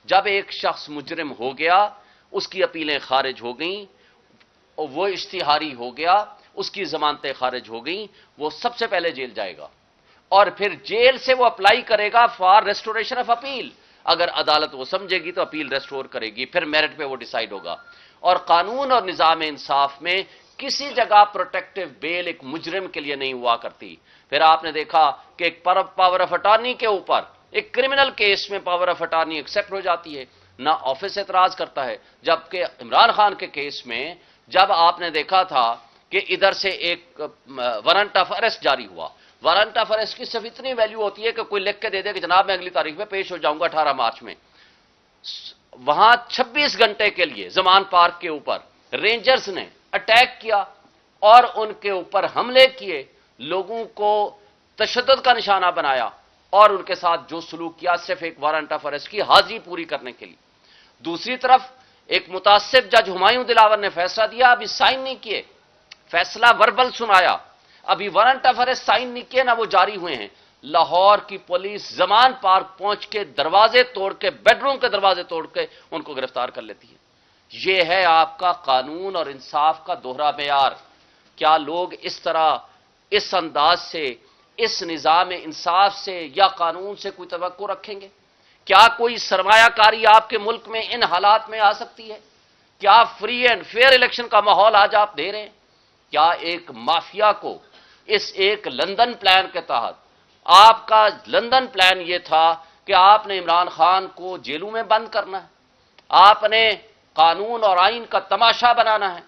जब एक शख्स मुजरिम हो गया, उसकी अपीलें खारिज हो गईं, और वो इश्तिहारी हो गया, उसकी जमानतें खारिज हो गईं, वो सबसे पहले जेल जाएगा और फिर जेल से वो अप्लाई करेगा फॉर रेस्टोरेशन ऑफ अपील। अगर अदालत वो समझेगी तो अपील रेस्टोर करेगी, फिर मेरिट पे वो डिसाइड होगा। और कानून और निजाम इंसाफ में किसी जगह प्रोटेक्टिव बेल एक मुजरिम के लिए नहीं हुआ करती। फिर आपने देखा कि एक पावर ऑफ अटॉर्नी के ऊपर एक क्रिमिनल केस में पावर ऑफ अटॉर्नी एक्सेप्ट हो जाती है, ना ऑफिस एतराज करता है। जबकि इमरान खान के केस में जब आपने देखा था कि इधर से एक वारंट ऑफ अरेस्ट जारी हुआ, वारंट ऑफ अरेस्ट की सिर्फ इतनी वैल्यू होती है कि कोई लिख के दे दे कि जनाब मैं अगली तारीख में पेश हो जाऊंगा 18 मार्च में। वहां 26 घंटे के लिए जमान पार्क के ऊपर रेंजर्स ने अटैक किया और उनके ऊपर हमले किए, लोगों को तशद्दुद का निशाना बनाया और उनके साथ जो सलूक किया सिर्फ एक वारंट ऑफ अरेस्ट की हाजिरी पूरी करने के लिए। दूसरी तरफ एक मुतासिब जज हुमायूं दिलावर ने फैसला दिया, अभी साइन नहीं किए, फैसला वर्बल सुनाया, अभी वारंट ऑफ अरेस्ट साइन नहीं किए, ना वो जारी हुए हैं। लाहौर की पुलिस जमान पार्क पहुंच के दरवाजे तोड़ के, बेडरूम के दरवाजे तोड़ के उनको गिरफ्तार कर लेती है। यह है आपका कानून और इंसाफ का दोहरा मेयार। क्या लोग इस तरह, इस अंदाज से, इस निजाम इंसाफ से या कानून से कोई तवक्को रखेंगे? क्या कोई सरमायाकारी आपके मुल्क में इन हालात में आ सकती है? क्या फ्री एंड फेयर इलेक्शन का माहौल आज आप दे रहे हैं? क्या एक माफिया को इस एक लंदन प्लान के तहत, आपका लंदन प्लान यह था कि आपने इमरान खान को जेलों में बंद करना है, आपने कानून और आइन का तमाशा बनाना है,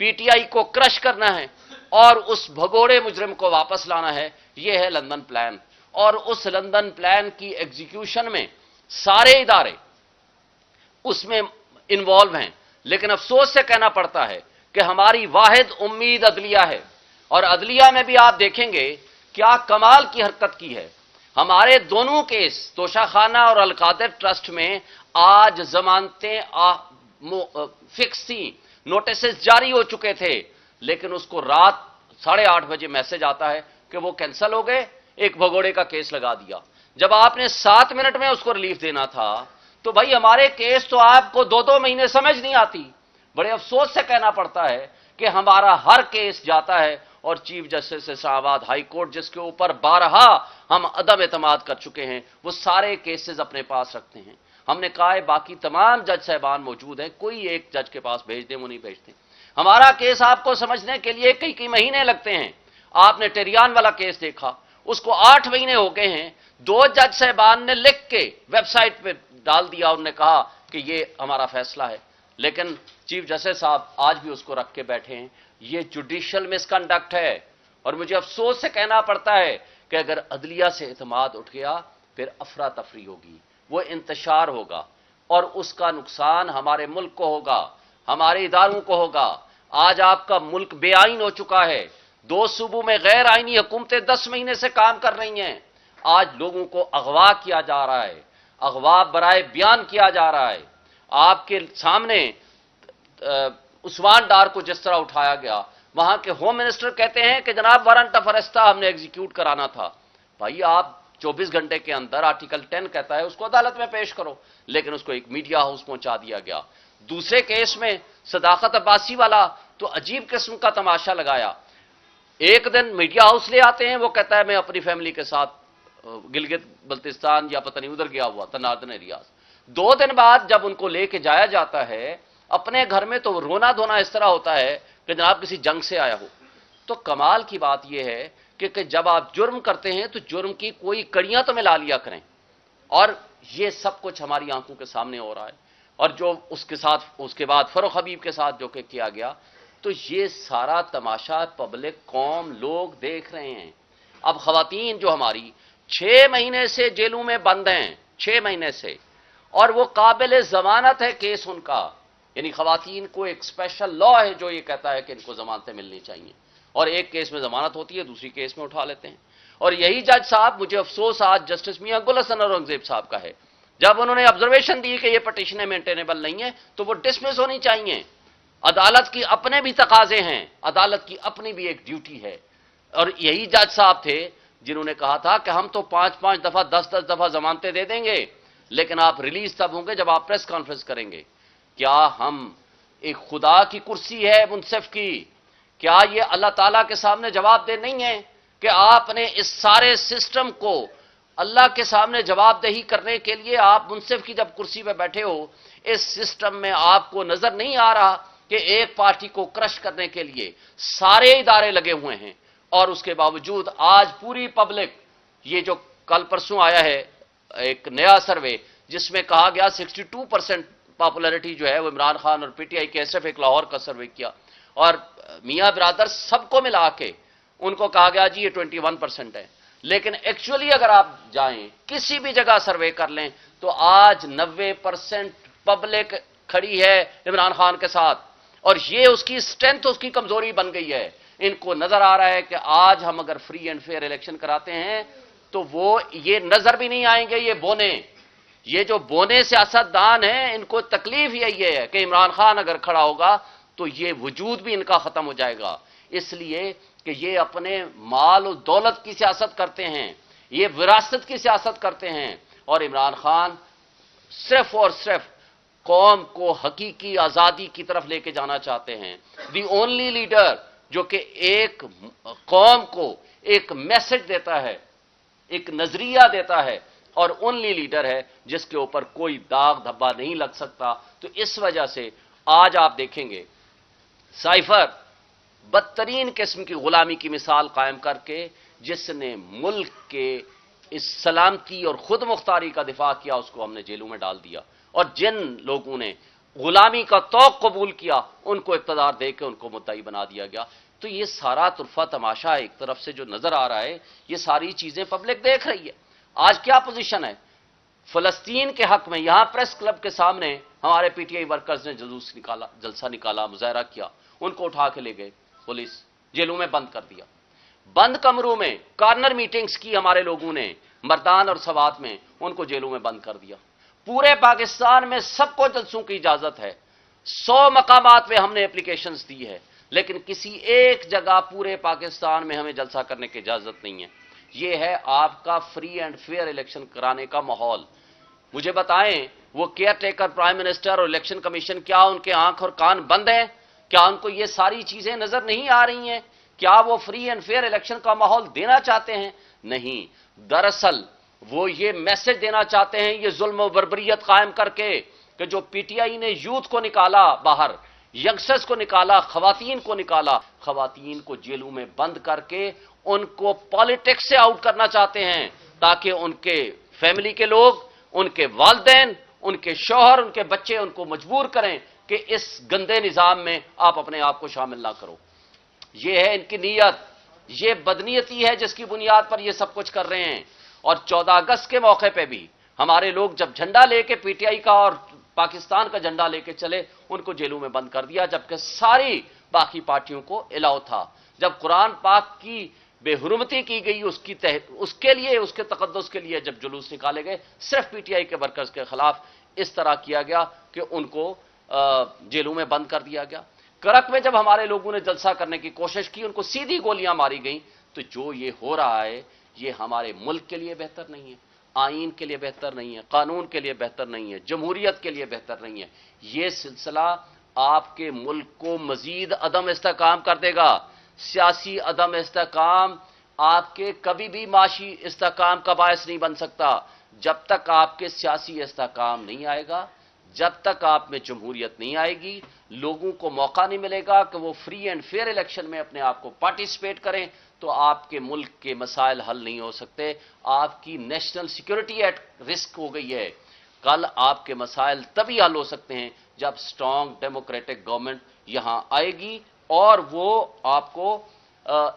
पीटीआई को क्रश करना है और उस भगोड़े मुजरिम को वापस लाना है। यह है लंदन प्लान। और उस लंदन प्लान की एग्जीक्यूशन में सारे इदारे उसमें इन्वॉल्व हैं। लेकिन अफसोस से कहना पड़ता है कि हमारी वाहिद उम्मीद अदलिया है, और अदलिया में भी आप देखेंगे क्या कमाल की हरकत की है। हमारे दोनों केस, तोशाखाना और अलकादिर ट्रस्ट में आज जमानतें फिक्स थी, नोटिस जारी हो चुके थे, लेकिन उसको रात 8:30 बजे मैसेज आता है कि वो कैंसिल हो गए, एक भगोड़े का केस लगा दिया। जब आपने 7 मिनट में उसको रिलीफ देना था, तो भाई हमारे केस तो आपको 2-2 महीने समझ नहीं आती। बड़े अफसोस से कहना पड़ता है कि हमारा हर केस जाता है और chief justice Islamabad high court, जिसके ऊपर 12 हम अदम एतमाद कर चुके हैं, वो सारे केसेस अपने पास रखते हैं। हमने कहा है बाकी तमाम जज साहबान मौजूद हैं, कोई एक जज के पास भेज दें, वो नहीं भेजते। हमारा केस आपको समझने के लिए कई महीने लगते हैं। आपने टेरियान वाला केस देखा, उसको 8 महीने हो गए हैं। 2 जज साहबान ने लिख के वेबसाइट पे डाल दिया, उन्होंने कहा कि ये हमारा फैसला है, लेकिन चीफ जस्टिस साहब आज भी उसको रख के बैठे हैं। ये जुडिशियल मिसकंडक्ट है। और मुझे अफसोस से कहना पड़ता है कि अगर अदलिया से एतमाद उठ गया, फिर अफरा तफरी होगी, वो इंतशार होगा और उसका नुकसान हमारे मुल्क को होगा, हमारे इदारों को होगा। आज आपका मुल्क बेआइन हो चुका है। 2 सूबों में गैर आइनी हुकूमतें 10 महीने से काम कर रही हैं। आज लोगों को अगवा किया जा रहा है, अगवा बराए बयान किया जा रहा है। आपके सामने उस्मान डार को जिस तरह उठाया गया, वहां के होम मिनिस्टर कहते हैं कि जनाब वारंट ऑफ अरेस्ट था, हमने एग्जीक्यूट कराना था। भाई आप 24 घंटे के अंदर, आर्टिकल 10 कहता है, उसको अदालत में पेश करो, लेकिन उसको एक मीडिया हाउस पहुंचा दिया गया। दूसरे केस में सदाकत अब्बासी वाला तो अजीब किस्म का तमाशा लगाया। एक दिन मीडिया हाउस ले आते हैं, वो कहता है मैं अपनी फैमिली के साथ गिलगित बल्तिस्तान या पता नहीं उधर गया हुआ था, नॉर्दर्न एरियाज। 2 दिन बाद जब उनको लेके जाया जाता है अपने घर में, तो रोना धोना इस तरह होता है कि जनाब किसी जंग से आया हो। तो कमाल की बात यह है कि जब आप जुर्म करते हैं तो जुर्म की कोई कड़ियां तो मिला लिया करें। और ये सब कुछ हमारी आंखों के सामने हो रहा है। और जो उसके बाद फरूख हबीब के साथ जो कि किया गया, तो ये सारा तमाशा पब्लिक, कौम, लोग देख रहे हैं। अब खवातीन जो हमारी 6 महीने से जेलों में बंद हैं, 6 महीने से, और वो काबिल जमानत है केस उनका, यानी खवातीन को एक स्पेशल लॉ है जो ये कहता है कि इनको जमानतें मिलनी चाहिए, और एक केस में जमानत होती है, दूसरी केस में उठा लेते हैं। और यही जज साहब, मुझे अफसोस आज जस्टिस मियां गुल हसन औरंगजेब साहब का है, जब उन्होंने ऑब्जर्वेशन दी कि ये पटिशनें मेंटेनेबल नहीं है, तो वो डिसमिस होनी चाहिए। अदालत की अपने भी तकाजे हैं, अदालत की अपनी भी एक ड्यूटी है। और यही जज साहब थे जिन्होंने कहा था कि हम तो 5-5 दफा, 10-10 दफा जमानतें दे देंगे, لیکن آپ ریلیز تب ہوں گے جب آپ پریس کانفرنس کریں گے. کیا ہم ایک خدا کی کرسی ہے منصف کی، کیا یہ اللہ تعالیٰ کے سامنے جواب دہ نہیں ہے کہ آپ نے اس سارے سسٹم کو اللہ کے سامنے جواب دہی کرنے کے لیے آپ منصف کی جب کرسی پہ بیٹھے ہو، اس سسٹم میں آپ کو نظر نہیں آ رہا کہ ایک پارٹی کو کرش کرنے کے لیے سارے ادارے لگے ہوئے ہیں، اور اس کے باوجود آج پوری پبلک، یہ جو کل پرسوں آیا ہے ایک نیا سروے جس میں کہا گیا 62% پاپولیرٹی جو ہے وہ عمران خان اور پی ٹی آئی کے، صرف ایک لاہور کا سروے کیا، اور میاں برادر سب کو ملا کے ان کو کہا گیا جی یہ 21% ہے. لیکن ایکچولی اگر آپ جائیں کسی بھی جگہ سروے کر لیں تو آج 90% پبلک کھڑی ہے عمران خان کے ساتھ، اور یہ اس کی اسٹرینتھ، اس کی کمزوری بن گئی ہے. ان کو نظر آ رہا ہے کہ آج ہم اگر فری اینڈ فیئر الیکشن کراتے ہیں تو وہ یہ نظر بھی نہیں آئیں گے یہ بونے، یہ جو بونے سیاست دان ہیں ان کو تکلیف یہ ہے کہ عمران خان اگر کھڑا ہوگا تو یہ وجود بھی ان کا ختم ہو جائے گا، اس لیے کہ یہ اپنے مال و دولت کی سیاست کرتے ہیں، یہ وراثت کی سیاست کرتے ہیں، اور عمران خان صرف اور صرف قوم کو حقیقی آزادی کی طرف لے کے جانا چاہتے ہیں. دی اونلی لیڈر جو کہ ایک قوم کو ایک میسج دیتا ہے، ایک نظریہ دیتا ہے، اور اونلی لیڈر ہے جس کے اوپر کوئی داغ دھبا نہیں لگ سکتا. تو اس وجہ سے آج آپ دیکھیں گے سائفر بدترین قسم کی غلامی کی مثال قائم کر کے جس نے ملک کے اس سلامتی اور خود مختاری کا دفاع کیا اس کو ہم نے جیلوں میں ڈال دیا، اور جن لوگوں نے غلامی کا توق قبول کیا ان کو اقتدار دے کے ان کو مدعی بنا دیا گیا. تو یہ سارا طرفہ تماشا ایک طرف سے جو نظر آ رہا ہے، یہ ساری چیزیں پبلک دیکھ رہی ہے. آج کیا پوزیشن ہے فلسطین کے حق میں؟ یہاں پریس کلب کے سامنے ہمارے پی ٹی آئی ورکرز نے جلسہ نکالا، مظاہرہ کیا، ان کو اٹھا کے لے گئے پولیس، جیلوں میں بند کر دیا. بند کمروں میں کارنر میٹنگز کی ہمارے لوگوں نے مردان اور سوات میں، ان کو جیلوں میں بند کر دیا. پورے پاکستان میں سب کو جلسوں کی اجازت ہے، 100 مقامات پہ ہم نے اپلیکیشنز دی ہے، لیکن کسی ایک جگہ پورے پاکستان میں ہمیں جلسہ کرنے کی اجازت نہیں ہے. یہ ہے آپ کا فری اینڈ فیئر الیکشن کرانے کا ماحول. مجھے بتائیں وہ کیئر ٹیکر پرائم منسٹر اور الیکشن کمیشن، کیا ان کے آنکھ اور کان بند ہیں؟ کیا ان کو یہ ساری چیزیں نظر نہیں آ رہی ہیں؟ کیا وہ فری اینڈ فیئر الیکشن کا ماحول دینا چاہتے ہیں؟ نہیں، دراصل وہ یہ میسج دینا چاہتے ہیں، یہ ظلم و بربریت قائم کر کے کہ جو پی ٹی آئی نے یوتھ کو نکالا باہر، ینگسٹرز کو نکالا، خواتین کو نکالا، خواتین کو جیلوں میں بند کر کے ان کو پالیٹکس سے آؤٹ کرنا چاہتے ہیں، تاکہ ان کے فیملی کے لوگ، ان کے والدین، ان کے شوہر، ان کے بچے ان کو مجبور کریں کہ اس گندے نظام میں آپ اپنے آپ کو شامل نہ کرو. یہ ہے ان کی نیت، یہ بدنیتی ہے جس کی بنیاد پر یہ سب کچھ کر رہے ہیں. اور 14 اگست کے موقع پہ بھی ہمارے لوگ جب جھنڈا لے کے پی ٹی آئی کا اور پاکستان کا جھنڈا لے کے چلے، ان کو جیلوں میں بند کر دیا، جبکہ ساری باقی پارٹیوں کو الاؤ تھا. جب قرآن پاک کی بے حرمتی کی گئی اس کے لیے، اس کے تقدس کے لیے جب جلوس نکالے گئے، صرف پی ٹی آئی کے ورکرز کے خلاف اس طرح کیا گیا کہ ان کو جیلوں میں بند کر دیا گیا. کرک میں جب ہمارے لوگوں نے جلسہ کرنے کی کوشش کی، ان کو سیدھی گولیاں ماری گئیں. تو جو یہ ہو رہا ہے یہ ہمارے ملک کے لیے بہتر نہیں ہے، آئین کے لیے بہتر نہیں ہے، قانون کے لیے بہتر نہیں ہے، جمہوریت کے لیے بہتر نہیں ہے. یہ سلسلہ آپ کے ملک کو مزید عدم استحکام کر دے گا. سیاسی عدم استحکام آپ کے کبھی بھی معاشی استحکام کا باعث نہیں بن سکتا. جب تک آپ کے سیاسی استحکام نہیں آئے گا، جب تک آپ میں جمہوریت نہیں آئے گی، لوگوں کو موقع نہیں ملے گا کہ وہ فری اینڈ فیئر الیکشن میں اپنے آپ کو پارٹیسپیٹ کریں، تو آپ کے ملک کے مسائل حل نہیں ہو سکتے. آپ کی نیشنل سیکورٹی ایٹ رسک ہو گئی ہے. کل آپ کے مسائل تبھی حل ہو سکتے ہیں جب اسٹرانگ ڈیموکریٹک گورنمنٹ یہاں آئے گی اور وہ آپ کو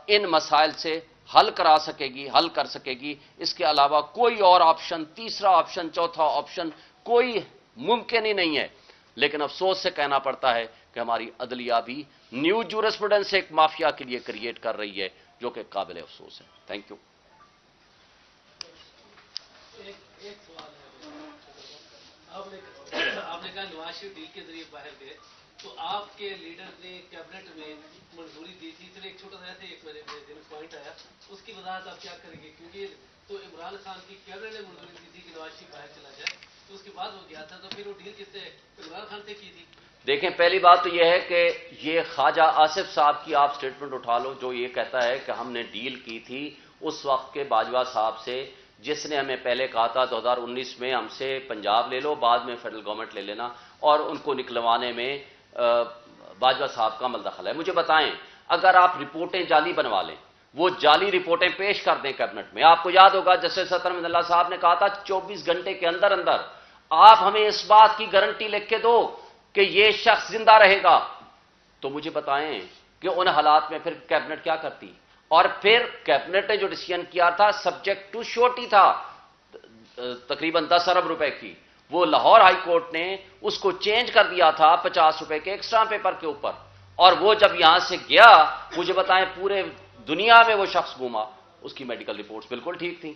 ان مسائل سے حل کرا سکے گی، حل کر سکے گی. اس کے علاوہ کوئی اور آپشن، تیسرا آپشن، چوتھا آپشن کوئی ممکن ہی نہیں ہے. لیکن افسوس سے کہنا پڑتا ہے کہ ہماری عدلیہ بھی نیو جورسپروڈنس ایک مافیا کے لیے کریٹ کر رہی ہے، جو کہ قابل افسوس ہے. Thank you. ایک سوال ہے، آپ نے کہا نواز شریف ڈیل کے ذریعے باہر گئے، تو آپ کے لیڈر نے کیبنٹ میں منظوری دی تھی. صرف ایک چھوٹا سا ایک میرے دل پوائنٹ آیا، اس کی وضاحت آپ کیا کریں گے؟ کیونکہ تو عمران خان کی کیبنٹ نے منظوری دی تھی کہ نواز شریف باہر چلا جائے، तो उसके बाद वो गया था, तो फिर वो डील किससे इमरान खान से की थी? देखें, पहली बात तो यह है कि ये ख्वाजा आसिफ साहब की आप स्टेटमेंट उठा लो, जो ये कहता है कि हमने डील की थी उस वक्त के बाजवा साहब से, जिसने हमें पहले कहा था 2019 में हमसे पंजाब ले लो, बाद में फेडरल गवर्नमेंट ले लेना, और उनको निकलवाने में बाजवा साहब का मलदखल है। मुझे बताएं, अगर आप रिपोर्टें जाली बनवा लें, वो जाली रिपोर्टें पेश कर दें कैबिनेट में, आपको याद होगा जस्टिस सतर अहमद साहब ने कहा था 24 घंटे के अंदर अंदर आप हमें इस बात की गारंटी लिख के दो कि ये शख्स जिंदा रहेगा, तो मुझे बताएं कि उन हालात में फिर कैबिनेट क्या करती। और फिर कैबिनेट ने जो डिसीजन किया था सब्जेक्ट टू श्योरिटी था, तकरीबन 10 अरब रुपए की, वो लाहौर हाई कोर्ट ने उसको चेंज कर दिया था 50 रुपए के एक्स्ट्रा पेपर के ऊपर, और वो जब यहां से गया, मुझे बताएं पूरे दुनिया में वो शख्स घूमा, उसकी मेडिकल रिपोर्ट्स बिल्कुल ठीक थी।